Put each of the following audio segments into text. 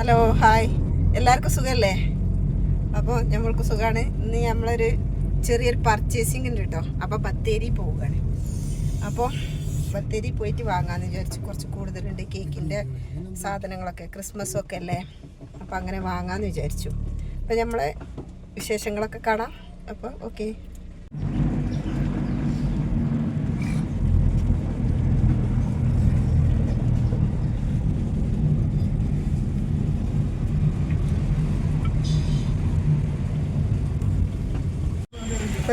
Hello hi, എല്ലാവർക്കും സുഖമല്ലേ? അപ്പോൾ നമ്മൾക്ക് സുഖമാണ്. ഇന്ന് നമ്മളൊരു ചെറിയൊരു പർച്ചേസിങ് ഉണ്ട് കേട്ടോ. അപ്പോൾ ബത്തേരി പോവുകയാണ്. അപ്പോൾ ബത്തേരി പോയിട്ട് വാങ്ങാമെന്ന് വിചാരിച്ചു. കുറച്ച് കൂടുതലുണ്ട് കേക്കിൻ്റെ സാധനങ്ങളൊക്കെ, ക്രിസ്മസും അല്ലേ. അപ്പോൾ അങ്ങനെ വാങ്ങാമെന്ന് വിചാരിച്ചു. അപ്പോൾ നമ്മളെ വിശേഷങ്ങളൊക്കെ കാണാം. അപ്പോൾ ഓക്കെ.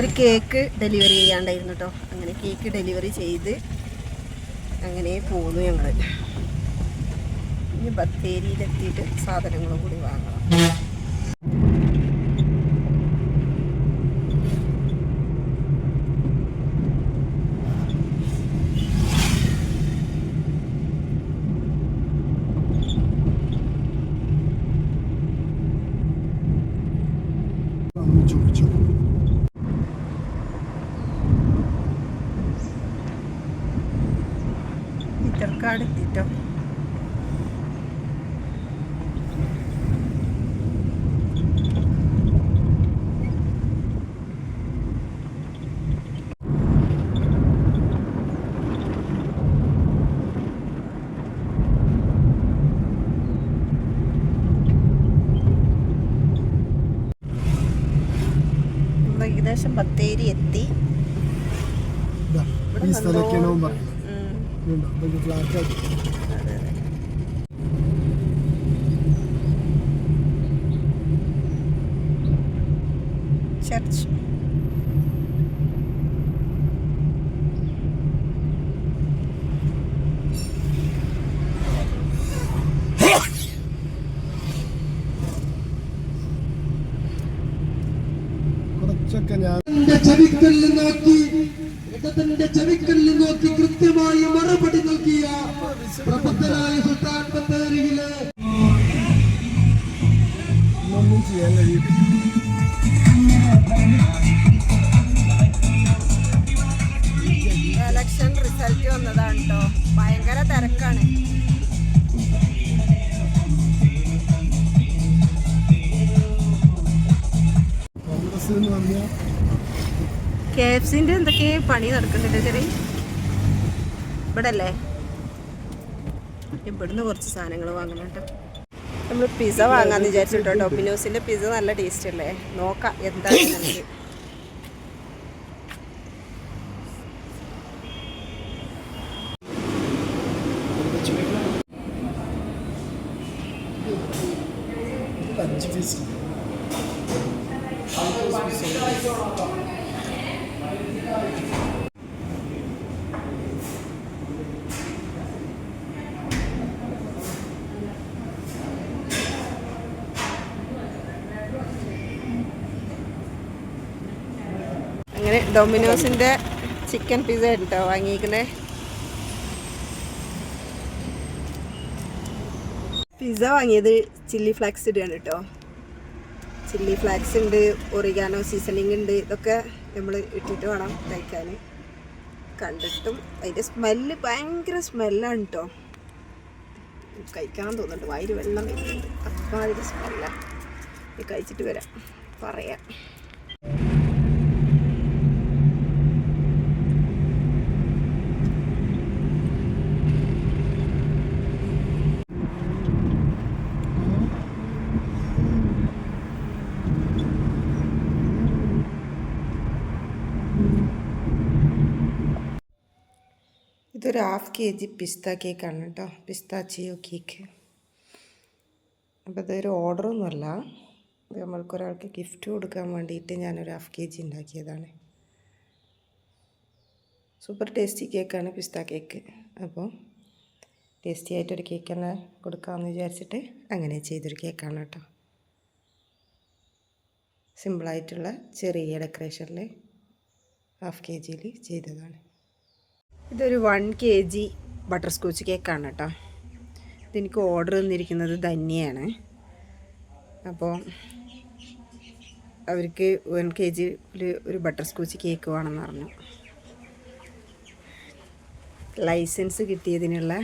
ഒരു കേക്ക് ഡെലിവറി ചെയ്യാണ്ടായിരുന്നു കേട്ടോ. അങ്ങനെ കേക്ക് ഡെലിവറി ചെയ്ത് അങ്ങനെ പോന്നു ഞങ്ങൾ. ഇനി ബത്തേരിയിലെത്തിയിട്ട് സാധനങ്ങളും കൂടി വാങ്ങണം. ഇറ്റർക്കാട് എത്തിട്ടോ. ഏകദേശം ബത്തേരി എത്തി. ചർച്ച് ചെവിക്കല്ല് നോക്കി കൃത്യമായി മറുപടി നൽകിയ പ്രബുദ്ധനായ സുൽത്താൻ ബത്തേരിയിലെ ഒന്നും ചെയ്യാൻ കഴിയും. എലക്ഷൻ റിസൾട്ട് വന്നതാണ് കേട്ടോ. ഭയങ്കര തിരക്കാണ്. കോൺഗ്രസ് എന്ന് പറഞ്ഞാൽ KFC എന്തൊക്കെ പണി നടക്കുന്നുണ്ട് ചെറിയ ഇവിടെ അല്ലേ. ഇവിടുന്ന് കുറച്ച് സാധനങ്ങൾ വാങ്ങണം കേട്ടോ. നമ്മൾ പിസ്സ വാങ്ങാന്ന് വിചാരിച്ചിട്ടോ. ഡൊമിനോസിന്റെ പിസ്സ നല്ല ടേസ്റ്റ് അല്ലേ. നോക്കാം എന്താണെന്ന്. അങ്ങനെ ഡൊമിനോസിന്റെ ചിക്കൻ പിസ്സ കേട്ടോ വാങ്ങിയിരിക്കണേ. പിസ്സ വാങ്ങിയത് ചില്ലി ഫ്ലാക്സ് ഇടുകയാണ് കേട്ടോ. ചില്ലി ഫ്ലാക്സ് ഉണ്ട്, ഒറിഗാനോ സീസണിങ് ഉണ്ട്. ഇതൊക്കെ നമ്മൾ ഇട്ടിട്ട് വേണം കഴിക്കാൻ. കണ്ടിട്ടും അതിൻ്റെ സ്മെല്ല് ഭയങ്കര സ്മെല്ലാണ് കേട്ടോ. കഴിക്കാൻ തോന്നുന്നുണ്ട്, വായിൽ വെള്ളം വരുന്നുണ്ട്. അപ്പം അതിൻ്റെ സ്മെല്ലാണ്. കഴിച്ചിട്ട് വരാം, പറയാം. ഇതൊരു 1/2 kg പിസ്ത കേക്കാണ് കേട്ടോ. Pistachio cake. അപ്പോൾ ഇതൊരു ഓർഡറൊന്നുമല്ല. ഇത് നമ്മൾക്കൊരാൾക്ക് ഗിഫ്റ്റ് കൊടുക്കാൻ വേണ്ടിയിട്ട് ഞാനൊരു 1/2 kg ഉണ്ടാക്കിയതാണ്. സൂപ്പർ ടേസ്റ്റി കേക്കാണ് പിസ്ത കേക്ക്. അപ്പോൾ ടേസ്റ്റി ആയിട്ടൊരു കേക്ക് തന്നെ കൊടുക്കാമെന്ന് വിചാരിച്ചിട്ട് അങ്ങനെ ചെയ്തൊരു കേക്കാണ് കേട്ടോ. സിമ്പിളായിട്ടുള്ള ചെറിയ ഡെക്കറേഷനിൽ 1/2 kg ചെയ്തതാണ്. ഇതൊരു 1 kg ബട്ടർ സ്കോച്ച് കേക്കാണ് കേട്ടോ. ഇതെനിക്ക് ഓർഡർ തന്നിരിക്കുന്നത് ധന്യയാണ്. അപ്പോൾ അവർക്ക് 1 kg ഒരു ബട്ടർ സ്കോച്ച് കേക്ക് വേണമെന്ന് പറഞ്ഞു. ലൈസൻസ് കിട്ടിയതിനുള്ള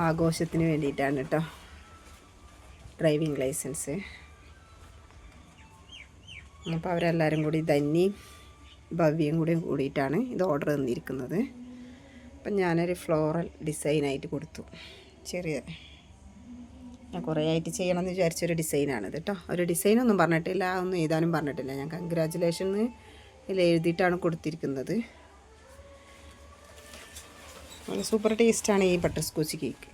ആഘോഷത്തിന് വേണ്ടിയിട്ടാണ് കേട്ടോ. Driving licence. അപ്പോൾ അവരെല്ലാവരും കൂടി ധന്യയും ഭവ്യയും കൂടിയിട്ടാണ് ഇത് ഓർഡർ തന്നിരിക്കുന്നത്. അപ്പം ഞാനൊരു ഫ്ലോറൽ ഡിസൈനായിട്ട് കൊടുത്തു. ചെറിയ ഞാൻ കുറേ ആയിട്ട് ചെയ്യണമെന്ന് വിചാരിച്ചൊരു ഡിസൈനാണിത് കേട്ടോ. ഒരു ഡിസൈനൊന്നും പറഞ്ഞിട്ടില്ല, ഒന്നും എഴുതാനും പറഞ്ഞിട്ടില്ല. ഞാൻ കൺഗ്രാജുലേഷൻ ഇതിൽ എഴുതിയിട്ടാണ് കൊടുത്തിരിക്കുന്നത്. നല്ല സൂപ്പർ ടേസ്റ്റാണ് ഈ ബട്ടർ സ്കോച്ച് കേക്ക്.